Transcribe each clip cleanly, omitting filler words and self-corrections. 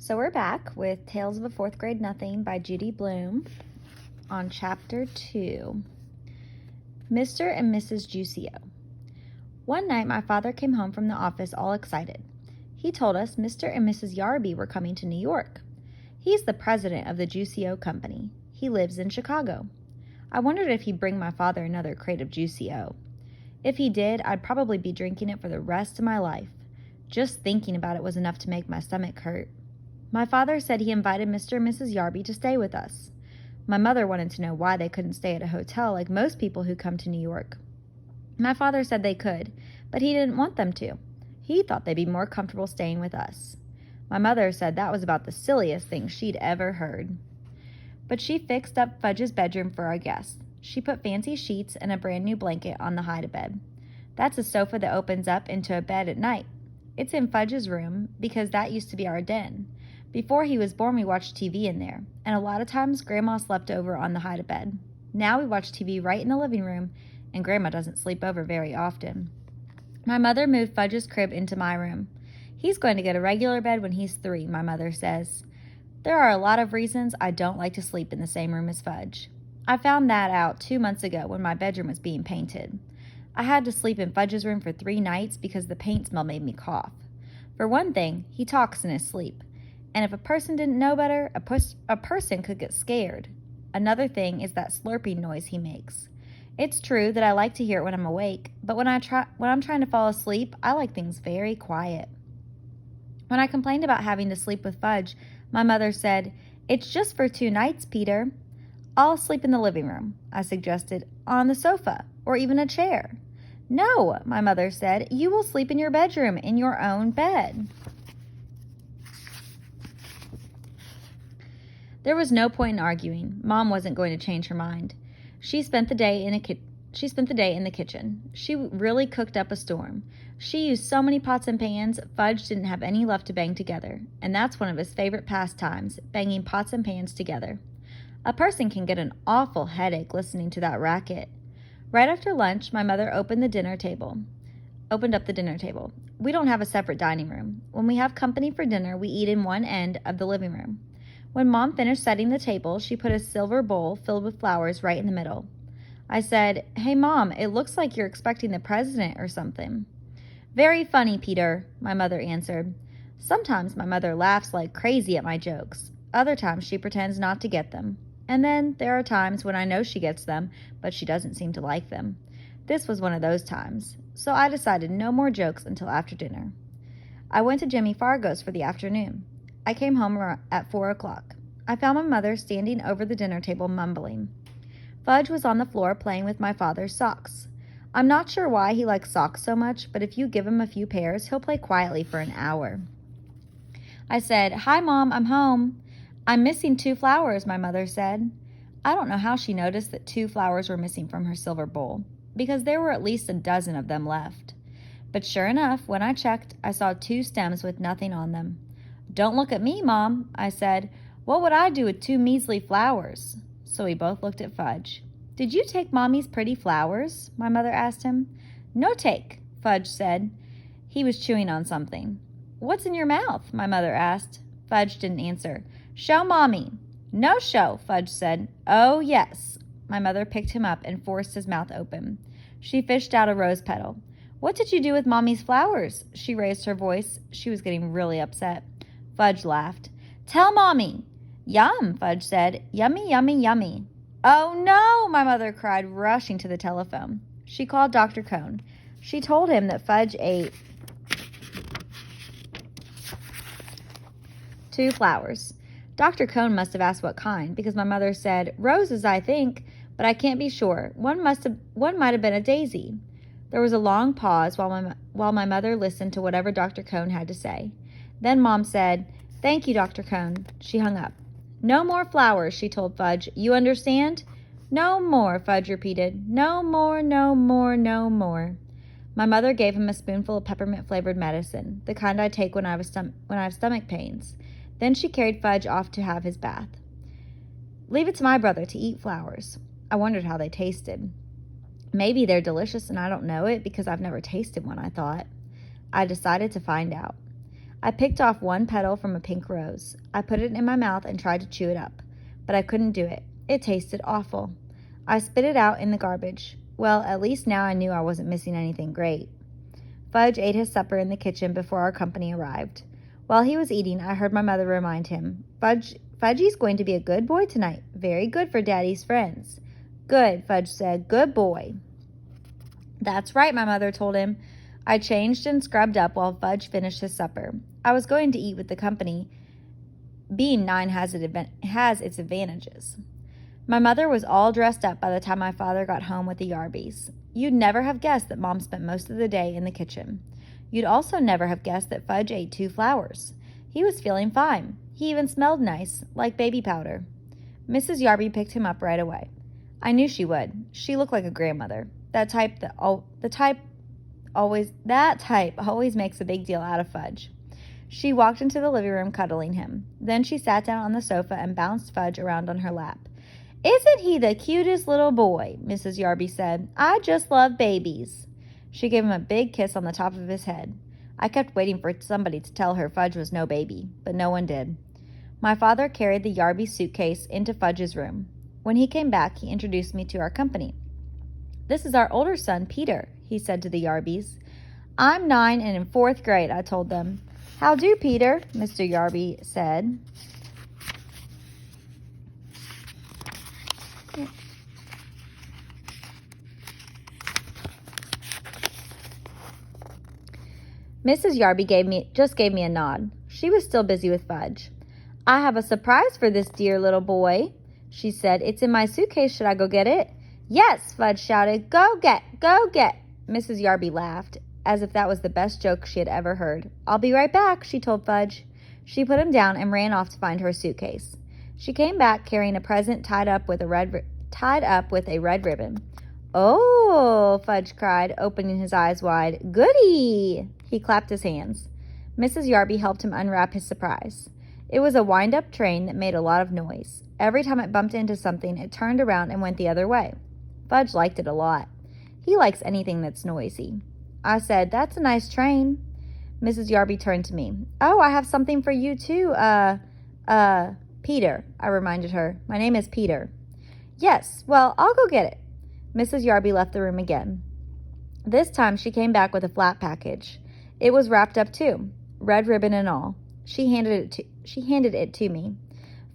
So we're back with Tales of a Fourth Grade Nothing by Judy Bloom on Chapter 2, Mr. and Mrs. Juicio. One night my father came home from the office all excited. He told us Mr. and Mrs. Yarby were coming to New York. He's the president of the Juicio Company. He lives in Chicago. I wondered if he'd bring my father another crate of Juicio. If he did, I'd probably be drinking it for the rest of my life. Just thinking about it was enough to make my stomach hurt. My father said he invited Mr. and Mrs. Yarby to stay with us. My mother wanted to know why they couldn't stay at a hotel like most people who come to New York. My father said they could, but he didn't want them to. He thought they'd be more comfortable staying with us. My mother said that was about the silliest thing she'd ever heard. But she fixed up Fudges' bedroom for our guests. She put fancy sheets and a brand new blanket on the hide-a-bed. That's a sofa that opens up into a bed at night. It's in Fudges' room because that used to be our den. Before he was born, we watched TV in there, and a lot of times Grandma slept over on the hide-a-bed. Now we watch TV right in the living room, and Grandma doesn't sleep over very often. My mother moved Fudges' crib into my room. He's going to get a regular bed when he's 3, my mother says. There are a lot of reasons I don't like to sleep in the same room as Fudge. I found that out 2 months ago when my bedroom was being painted. I had to sleep in Fudges' room for 3 nights because the paint smell made me cough. For one thing, he talks in his sleep. And if a person didn't know better, a person could get scared. Another thing is that slurping noise he makes. It's true that I like to hear it when I'm awake, but when I'm trying to fall asleep, I like things very quiet. When I complained about having to sleep with Fudge, my mother said, "It's just for 2 nights, Peter." "I'll sleep in the living room," I suggested, "on the sofa, or even a chair." "No," my mother said, "you will sleep in your bedroom, in your own bed." There was no point in arguing. Mom wasn't going to change her mind. She spent the day in the kitchen. She really cooked up a storm. She used so many pots and pans, Fudge didn't have any left to bang together, and that's one of his favorite pastimes, banging pots and pans together. A person can get an awful headache listening to that racket. Right after lunch, my mother opened up the dinner table. We don't have a separate dining room. When we have company for dinner, we eat in one end of the living room. When Mom finished setting the table, she put a silver bowl filled with flowers right in the middle. I said, "Hey, Mom, it looks like you're expecting the president or something." "Very funny, Peter," my mother answered. Sometimes my mother laughs like crazy at my jokes. Other times she pretends not to get them. And then there are times when I know she gets them, but she doesn't seem to like them. This was one of those times, so I decided no more jokes until after dinner. I went to Jimmy Fargo's for the afternoon. I came home at 4 o'clock. I found my mother standing over the dinner table mumbling. Fudge was on the floor playing with my father's socks. I'm not sure why he likes socks so much, but if you give him a few pairs, he'll play quietly for an hour. I said, "Hi, Mom, I'm home." "I'm missing 2 flowers, my mother said. I don't know how she noticed that 2 flowers were missing from her silver bowl, because there were at least a dozen of them left. But sure enough, when I checked, I saw 2 stems with nothing on them. "Don't look at me, Mom," I said. "What would I do with 2 measly flowers?" So we both looked at Fudge. "Did you take Mommy's pretty flowers?" my mother asked him. "No take," Fudge said. He was chewing on something. "What's in your mouth?" my mother asked. Fudge didn't answer. "Show Mommy." "No show," Fudge said. "Oh, yes." My mother picked him up and forced his mouth open. She fished out a rose petal. "What did you do with Mommy's flowers?" She raised her voice. She was getting really upset. Fudge laughed. "Tell Mommy." "Yum," Fudge said. "Yummy, yummy, yummy." "Oh, no," my mother cried, rushing to the telephone. She called Dr. Cone. She told him that Fudge ate 2 flowers. Dr. Cone must have asked what kind, because my mother said, "Roses, I think, but I can't be sure. One might have been a daisy." There was a long pause while my mother listened to whatever Dr. Cone had to say. Then Mom said, "Thank you, Dr. Cone." She hung up. "No more flowers," she told Fudge. "You understand?" "No more," Fudge repeated. "No more, no more, no more." My mother gave him a spoonful of peppermint-flavored medicine, the kind I take when I have stomach pains. Then she carried Fudge off to have his bath. Leave it to my brother to eat flowers. I wondered how they tasted. Maybe they're delicious and I don't know it because I've never tasted one, I thought. I decided to find out. I picked off one petal from a pink rose. I put it in my mouth and tried to chew it up, but I couldn't do it. It tasted awful. I spit it out in the garbage. Well, at least now I knew I wasn't missing anything great. Fudge ate his supper in the kitchen before our company arrived. While he was eating, I heard my mother remind him, Fudgy's going to be a good boy tonight. Very good for Daddy's friends. Good, Fudge said. Good boy. That's right, my mother told him. I changed and scrubbed up while Fudge finished his supper. I was going to eat with the company. Being 9 has its advantages. My mother was all dressed up by the time my father got home with the Yarbies. You'd never have guessed that Mom spent most of the day in the kitchen. You'd also never have guessed that Fudge ate 2 flowers. He was feeling fine. He even smelled nice, like baby powder. Mrs. Yarby picked him up right away. I knew she would. She looked like a grandmother. That type always makes a big deal out of Fudge. She walked into the living room cuddling him. Then she sat down on the sofa and bounced Fudge around on her lap. Isn't he the cutest little boy? Mrs. Yarby said. I just love babies. She gave him a big kiss on the top of his head. I kept waiting for somebody to tell her Fudge was no baby, but no one did. My father carried the Yarby suitcase into Fudge's room. When he came back, he introduced me to our company. This is our older son, Peter, he said to the Yarbies. I'm 9 and in 4th grade, I told them. How do, Peter? Mr. Yarby said. Mrs. Yarby just gave me a nod. She was still busy with Fudge. I have a surprise for this dear little boy, she said. It's in my suitcase. Should I go get it? Yes, Fudge shouted. Go get. Mrs. Yarby laughed, as if that was the best joke she had ever heard. I'll be right back, she told Fudge. She put him down and ran off to find her suitcase. She came back carrying a present tied up with a red ribbon. Oh, Fudge cried, opening his eyes wide. Goody! He clapped his hands. Mrs. Yarby helped him unwrap his surprise. It was a wind-up train that made a lot of noise. Every time it bumped into something, it turned around and went the other way. Fudge liked it a lot. He likes anything that's noisy. I said, That's a nice train. Mrs. Yarby turned to me. Oh, I have something for you too, Peter, I reminded her. My name is Peter. Yes, well, I'll go get it. Mrs. Yarby left the room again. This time she came back with a flat package. It was wrapped up too, red ribbon and all. She handed it to me.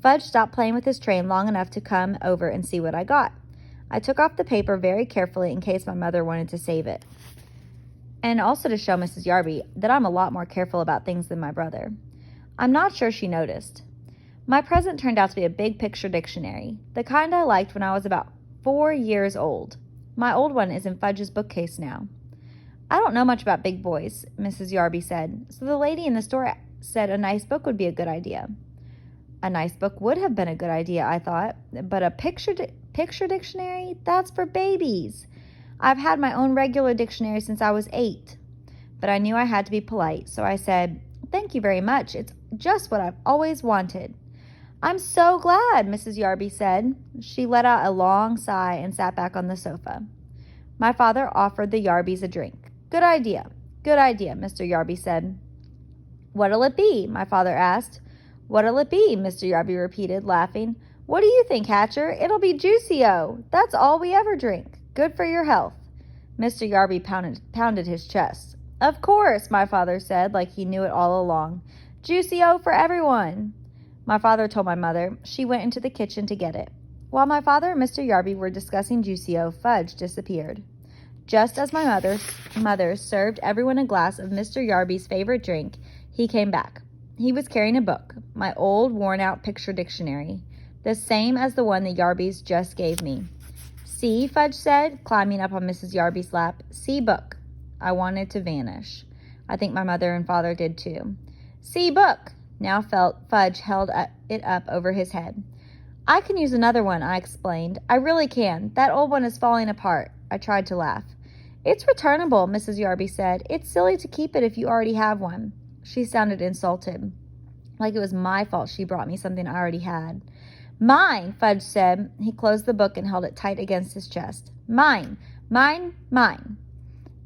Fudge stopped playing with his train long enough to come over and see what I got. I took off the paper very carefully in case my mother wanted to save it. And also to show Mrs. Yarby that I'm a lot more careful about things than my brother. I'm not sure she noticed. My present turned out to be a big picture dictionary, the kind I liked when I was about 4 years old. My old one is in Fudge's bookcase now. I don't know much about big boys, Mrs. Yarby said, so the lady in the store said a nice book would be a good idea. A nice book would have been a good idea, I thought, but a picture dictionary? That's for babies. I've had my own regular dictionary since I was 8. But I knew I had to be polite, so I said, Thank you very much. It's just what I've always wanted. I'm so glad, Mrs. Yarby said. She let out a long sigh and sat back on the sofa. My father offered the Yarbies a drink. Good idea, Mr. Yarby said. What'll it be? My father asked. What'll it be? Mr. Yarby repeated, laughing. What do you think, Hatcher? It'll be Juicy-O. That's all we ever drink. Good for your health. Mr. Yarby pounded his chest. Of course, my father said, like he knew it all along. Juicy-O for everyone. My father told my mother. She went into the kitchen to get it. While my father and Mr. Yarby were discussing Juicy-O, Fudge disappeared. Just as my mother served everyone a glass of Mr. Yarby's favorite drink, he came back. He was carrying a book, my old worn-out picture dictionary, the same as the one the Yarbies just gave me. See, Fudge said, climbing up on Mrs. Yarby's lap. See book. I wanted to vanish. I think my mother and father did too. See book. Now Fudge held it up over his head. I can use another one, I explained. I really can. That old one is falling apart. I tried to laugh. It's returnable, Mrs. Yarby said. It's silly to keep it if you already have one. She sounded insulted, like it was my fault she brought me something I already had. Mine, Fudge said. He closed the book and held it tight against his chest. Mine.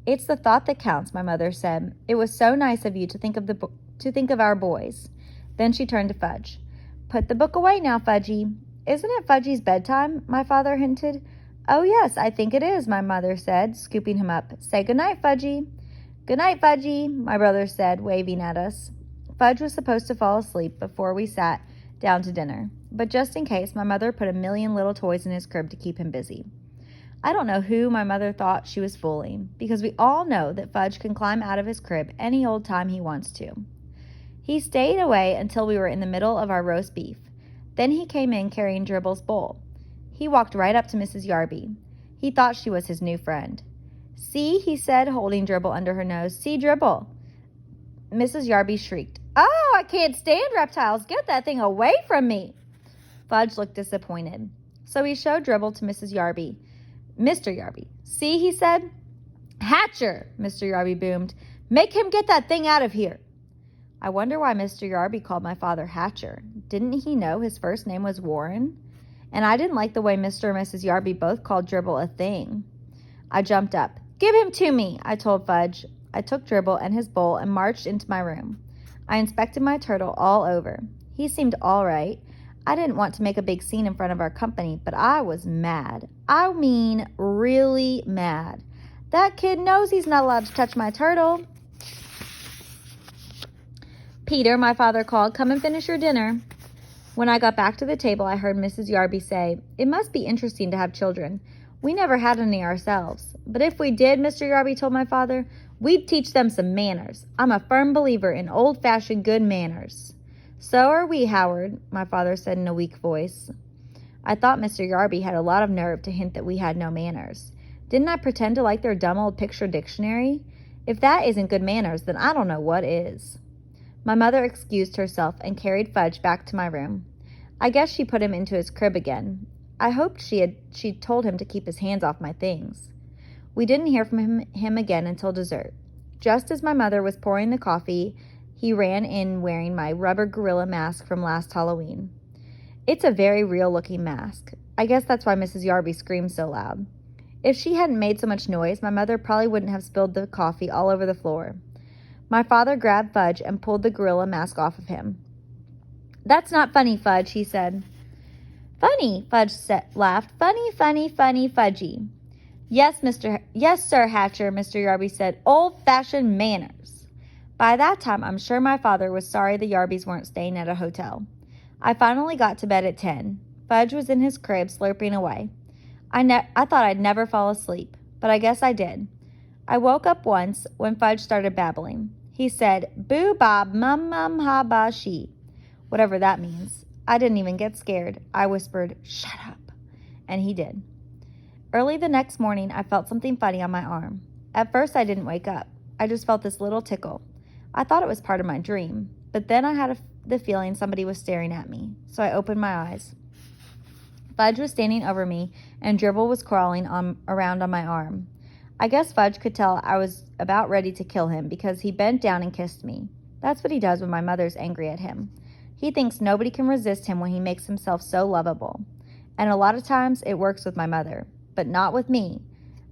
It's the thought that counts, my mother said. It was so nice of you to think of to think of our boys. Then she turned to Fudge. Put the book away now, Fudgy. Isn't it Fudgy's bedtime? My father hinted. Oh, yes, I think it is, my mother said, scooping him up. Say good night, Fudgy. Good night, Fudgy, my brother said, waving at us. Fudge was supposed to fall asleep before we sat down to dinner, but just in case, my mother put a million little toys in his crib to keep him busy. I don't know who my mother thought she was fooling, because we all know that Fudge can climb out of his crib any old time he wants to. He stayed away until we were in the middle of our roast beef. Then he came in carrying Dribble's bowl. He walked right up to Mrs. Yarby. He thought she was his new friend. See, he said, holding Dribble under her nose. See, Dribble. Mrs. Yarby shrieked. Oh, I can't stand reptiles. Get that thing away from me. Fudge looked disappointed. So he showed Dribble to Mrs. Yarby. Mr. Yarby. See, he said. Hatcher, Mr. Yarby boomed. Make him get that thing out of here. I wonder why Mr. Yarby called my father Hatcher. Didn't he know his first name was Warren? And I didn't like the way Mr. and Mrs. Yarby both called Dribble a thing. I jumped up. Give him to me, I told Fudge. I took Dribble and his bowl and marched into my room. I inspected my turtle all over. He seemed all right. I didn't want to make a big scene in front of our company, but I was mad. I mean, really mad. That kid knows he's not allowed to touch my turtle. Peter, my father called, come and finish your dinner. When I got back to the table, I heard Mrs. Yarby say, it must be interesting to have children. We never had any ourselves. But if we did, Mr. Yarby told my father, we'd teach them some manners. I'm a firm believer in old-fashioned good manners. So are we, Howard, my father said in a weak voice. I thought Mr. Yarby had a lot of nerve to hint that we had no manners. Didn't I pretend to like their dumb old picture dictionary? If that isn't good manners, then I don't know what is. My mother excused herself and carried Fudge back to my room. I guess she put him into his crib again. I hoped she'd told him to keep his hands off my things. We didn't hear from him again until dessert. Just as my mother was pouring the coffee, he ran in wearing my rubber gorilla mask from last Halloween. It's a very real-looking mask. I guess that's why Mrs. Yarby screamed so loud. If she hadn't made so much noise, my mother probably wouldn't have spilled the coffee all over the floor. My father grabbed Fudge and pulled the gorilla mask off of him. That's not funny, Fudge, he said. Funny, Fudge laughed. Funny, funny, funny, Fudgy. Yes, sir, Hatcher, Mr. Yarby said. Old-fashioned manners. By that time, I'm sure my father was sorry the Yarbys weren't staying at a hotel. I finally got to bed at 10. Fudge was in his crib slurping away. I thought I'd never fall asleep, but I guess I did. I woke up once when Fudge started babbling. He said, boo bob mum mum ha ba she, whatever that means. I didn't even get scared. I whispered, shut up, and he did. Early the next morning, I felt something funny on my arm. At first, I didn't wake up. I just felt this little tickle. I thought it was part of my dream, but then I had the feeling somebody was staring at me, so I opened my eyes. Fudge was standing over me, and Dribble was crawling around on my arm. I guess Fudge could tell I was about ready to kill him because he bent down and kissed me. That's what he does when my mother's angry at him. He thinks nobody can resist him when he makes himself so lovable. And a lot of times it works with my mother, but not with me.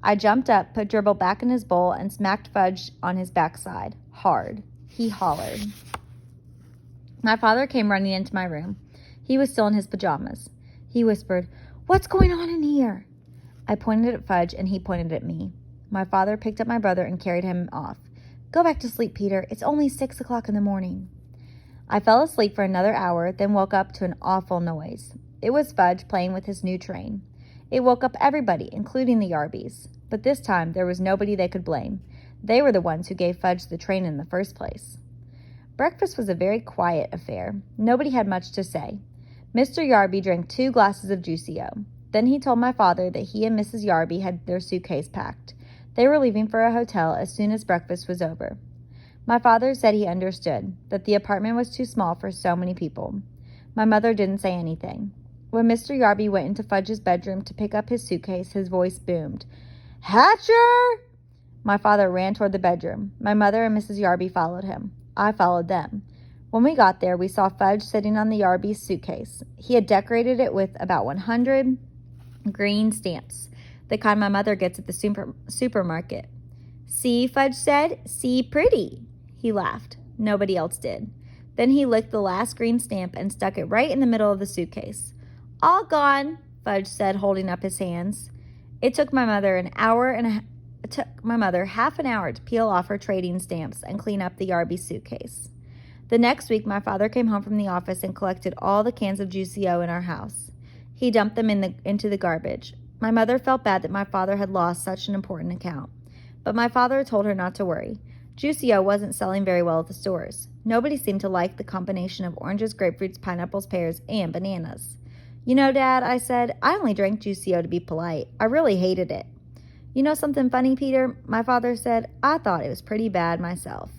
I jumped up, put Dribble back in his bowl, and smacked Fudge on his backside. Hard. He hollered. My father came running into my room. He was still in his pajamas. He whispered, "What's going on in here?" I pointed at Fudge, and he pointed at me. My father picked up my brother and carried him off. "Go back to sleep, Peter. It's only 6 o'clock in the morning." I fell asleep for another hour, then woke up to an awful noise. It was Fudge playing with his new train. It woke up everybody, including the Yarbys. But this time, there was nobody they could blame. They were the ones who gave Fudge the train in the first place. Breakfast was a very quiet affair. Nobody had much to say. Mr. Yarby drank 2 glasses of Juicio. Then he told my father that he and Mrs. Yarby had their suitcase packed. They were leaving for a hotel as soon as breakfast was over. My father said he understood, that the apartment was too small for so many people. My mother didn't say anything. When Mr. Yarby went into Fudge's bedroom to pick up his suitcase, his voice boomed, "Hatcher!" My father ran toward the bedroom. My mother and Mrs. Yarby followed him. I followed them. When we got there, we saw Fudge sitting on the Yarby's suitcase. He had decorated it with about 100 green stamps, the kind my mother gets at the supermarket. "See," Fudge said, "see pretty." He laughed. Nobody else did. Then he licked the last green stamp and stuck it right in the middle of the suitcase. All gone, Fudge said, holding up his hands. It took my mother half an hour to peel off her trading stamps and clean up the Yarby suitcase. The next week, my father came home from the office and collected all the cans of Juicy-O in our house. He dumped them into the garbage. My mother felt bad that my father had lost such an important account. But my father told her not to worry. Juicy-O wasn't selling very well at the stores. Nobody seemed to like the combination of oranges, grapefruits, pineapples, pears, and bananas. You know, Dad, I said, I only drank Juicy-O to be polite. I really hated it. You know something funny, Peter? My father said, I thought it was pretty bad myself.